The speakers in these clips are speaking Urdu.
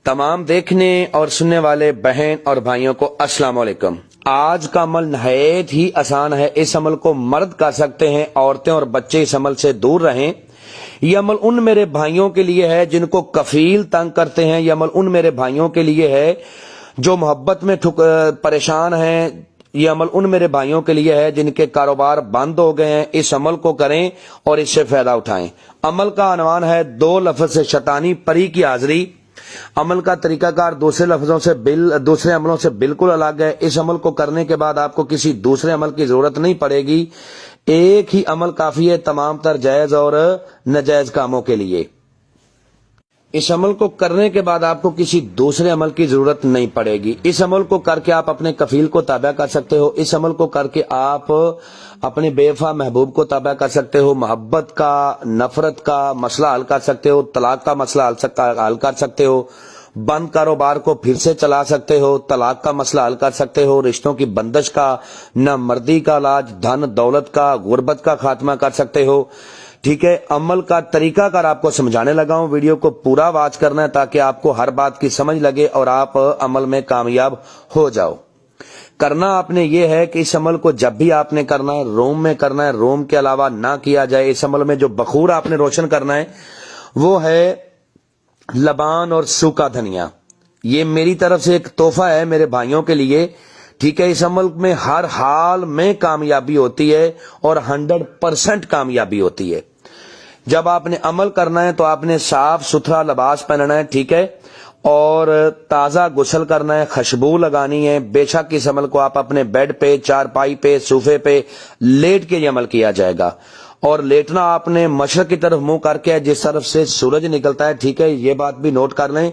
تمام دیکھنے اور سننے والے بہن اور بھائیوں کو السلام علیکم۔ آج کا عمل نہایت ہی آسان ہے، اس عمل کو مرد کر سکتے ہیں، عورتیں اور بچے اس عمل سے دور رہیں۔ یہ عمل ان میرے بھائیوں کے لیے ہے جن کو کفیل تنگ کرتے ہیں، یہ عمل ان میرے بھائیوں کے لیے ہے جو محبت میں پریشان ہیں، یہ عمل ان میرے بھائیوں کے لیے ہے جن کے کاروبار بند ہو گئے ہیں۔ اس عمل کو کریں اور اس سے فائدہ اٹھائیں۔ عمل کا عنوان ہے 2 لفظ سے شیطانی پری کی حاضری۔ عمل کا طریقہ کار دوسرے عملوں سے بالکل الگ ہے۔ اس عمل کو کرنے کے بعد آپ کو کسی دوسرے عمل کی ضرورت نہیں پڑے گی، ایک ہی عمل کافی ہے تمام تر جائز اور ناجائز کاموں کے لیے۔ اس عمل کو کرنے کے بعد آپ کو کسی دوسرے عمل کی ضرورت نہیں پڑے گی۔ اس عمل کو کر کے آپ اپنے کفیل کو تابع کر سکتے ہو، اس عمل کو کر کے آپ اپنے بے وفا محبوب کو تابع کر سکتے ہو، محبت کا، نفرت کا مسئلہ حل کر سکتے ہو، طلاق کا مسئلہ حل کر سکتے ہو، بند کاروبار کو پھر سے چلا سکتے ہو، طلاق کا مسئلہ حل کر سکتے ہو، رشتوں کی بندش کا، نامردی کا علاج، دھن دولت کا، غربت کا خاتمہ کر سکتے ہو۔ ٹھیک ہے، عمل کا طریقہ کار آپ کو سمجھانے لگا ہوں، ویڈیو کو پورا واچ کرنا ہے تاکہ آپ کو ہر بات کی سمجھ لگے اور آپ عمل میں کامیاب ہو جاؤ۔ کرنا آپ نے یہ ہے کہ اس عمل کو جب بھی آپ نے کرنا ہے روم میں کرنا ہے، روم کے علاوہ نہ کیا جائے۔ اس عمل میں جو بخور آپ نے روشن کرنا ہے وہ ہے لبان اور سوکھا دھنیا۔ یہ میری طرف سے ایک تحفہ ہے میرے بھائیوں کے لیے۔ ٹھیک ہے، اس عمل میں ہر حال میں کامیابی ہوتی ہے اور 100% کامیابی ہوتی ہے۔ جب آپ نے عمل کرنا ہے تو آپ نے صاف ستھرا لباس پہننا ہے، ٹھیک ہے، اور تازہ غسل کرنا ہے، خوشبو لگانی ہے۔ بے شک اس عمل کو آپ اپنے بیڈ پہ، چارپائی پہ، صوفے پہ لیٹ کے یہ عمل کیا جائے گا، اور لیٹنا آپ نے مشرق کی طرف منہ کر کے جس طرف سے سورج نکلتا ہے، ٹھیک ہے، یہ بات بھی نوٹ کر لیں،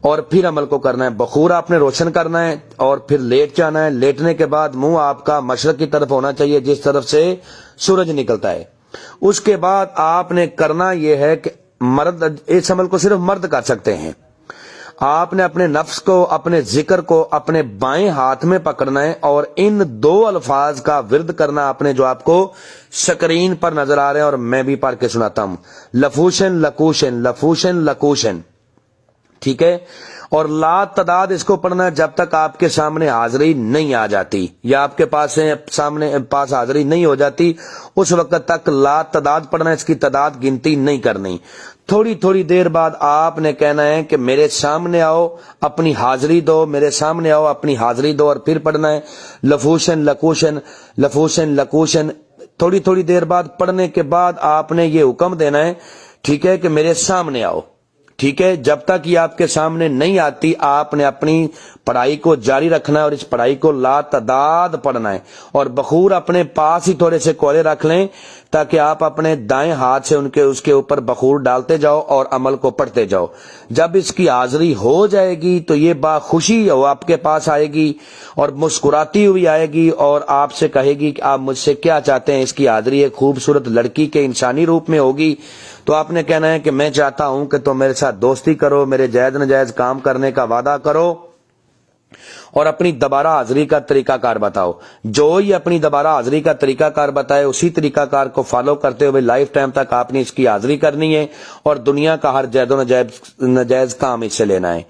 اور پھر عمل کو کرنا ہے۔ بخور آپ نے روشن کرنا ہے اور پھر لیٹ جانا ہے۔ لیٹنے کے بعد منہ آپ کا مشرق کی طرف ہونا چاہیے جس طرف سے سورج نکلتا ہے۔ اس کے بعد آپ نے کرنا یہ ہے کہ مرد اس عمل کو صرف مرد کر سکتے ہیں۔ آپ نے اپنے نفس کو، اپنے ذکر کو اپنے بائیں ہاتھ میں پکڑنا ہے اور ان 2 الفاظ کا ورد کرنا آپ نے جو آپ کو سکرین پر نظر آ رہے ہیں اور میں بھی پڑھ کے سناتا ہوں۔ لفوشن لکوشن، لفوشن لکوشن، ٹھیک ہے، اور لا تعداد اس کو پڑھنا ہے جب تک آپ کے سامنے حاضری نہیں آ جاتی یا آپ کے پاس حاضری نہیں ہو جاتی، اس وقت تک لا تعداد پڑھنا ہے، اس کی تعداد گنتی نہیں کرنی۔ تھوڑی تھوڑی دیر بعد آپ نے کہنا ہے کہ میرے سامنے آؤ اپنی حاضری دو، میرے سامنے آؤ اپنی حاضری دو، اور پھر پڑھنا ہے لفوشن لکوشن، لفوشن لکوشن۔ تھوڑی تھوڑی دیر بعد پڑھنے کے بعد آپ نے یہ حکم دینا ہے، ٹھیک ہے، کہ میرے سامنے آؤ، ٹھیک ہے۔ جب تک یہ آپ کے سامنے نہیں آتی آپ نے اپنی پڑھائی کو جاری رکھنا ہے اور اس پڑھائی کو لا تعداد پڑھنا ہے، اور بخور اپنے پاس ہی تھوڑے سے کولے رکھ لیں تاکہ آپ اپنے دائیں ہاتھ سے اس کے اوپر بخور ڈالتے جاؤ اور عمل کو پڑھتے جاؤ۔ جب اس کی حاضری ہو جائے گی تو یہ باخوشی وہ آپ کے پاس آئے گی اور مسکراتی ہوئی آئے گی اور آپ سے کہے گی کہ آپ مجھ سے کیا چاہتے ہیں۔ اس کی حاضری ایک خوبصورت لڑکی کے انسانی روپ میں ہوگی، تو آپ نے کہنا ہے کہ میں چاہتا ہوں کہ تم میرے ساتھ دوستی کرو، میرے جائز ناجائز کام کرنے کا وعدہ کرو اور اپنی دوبارہ حاضری کا طریقہ کار بتاؤ۔ جو ہی اپنی دوبارہ حاضری کا طریقہ کار بتائے اسی طریقہ کار کو فالو کرتے ہوئے لائف ٹائم تک آپ نے اس کی حاضری کرنی ہے اور دنیا کا ہر جائز و ناجائز کام اس سے لینا ہے۔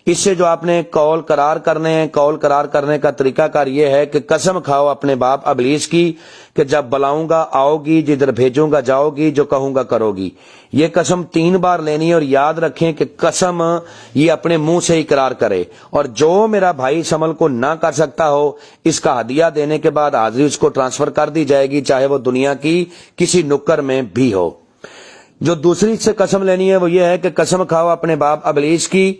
اس سے جو آپ نے قول قرار کرنے ہیں، قول قرار کرنے کا طریقہ کار یہ ہے کہ قسم کھاؤ اپنے باپ ابلیس کی کہ جب بلاؤں گا آؤ گی، جدھر بھیجوں گا جاؤ گی، جو کہوں گا کرو گی۔ یہ قسم 3 بار لینی ہے، اور یاد رکھیں کہ قسم یہ اپنے منہ سے اقرار کرے، اور جو میرا بھائی اس عمل کو نہ کر سکتا ہو اس کا ہدیہ دینے کے بعد حاضری اس کو ٹرانسفر کر دی جائے گی، چاہے وہ دنیا کی کسی نکر میں بھی ہو۔ جو دوسری سے قسم لینی ہے وہ یہ ہے کہ قسم کھاؤ اپنے باپ ابلیس کی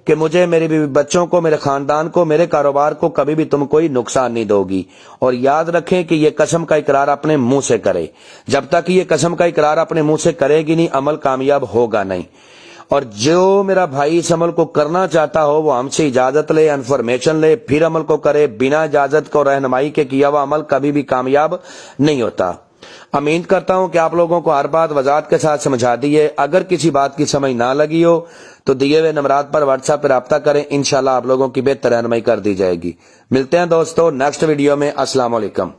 کہ مجھے، میرے بیوی بچوں کو، میرے خاندان کو، میرے کاروبار کو کبھی بھی تم کوئی نقصان نہیں دو گی۔ اور یاد رکھیں کہ یہ قسم کا اقرار اپنے منہ سے کرے۔ جب تک یہ قسم کا اقرار اپنے منہ سے کرے گی نہیں عمل کامیاب ہوگا نہیں۔ اور جو میرا بھائی اس عمل کو کرنا چاہتا ہو وہ ہم سے اجازت لے، انفارمیشن لے، پھر عمل کو کرے۔ بنا اجازت کو رہنمائی کے کیا ہوا عمل کبھی بھی کامیاب نہیں ہوتا۔ امید کرتا ہوں کہ آپ لوگوں کو ہر بات وضاحت کے ساتھ سمجھا دی ہے۔ اگر کسی بات کی سمجھ نہ لگی ہو تو دیے ہوئے نمبرات پر واٹس ایپ پہ رابطہ کریں، انشاءاللہ آپ لوگوں کی بہتر رہنمائی کر دی جائے گی۔ ملتے ہیں دوستو نیکسٹ ویڈیو میں۔ السلام علیکم۔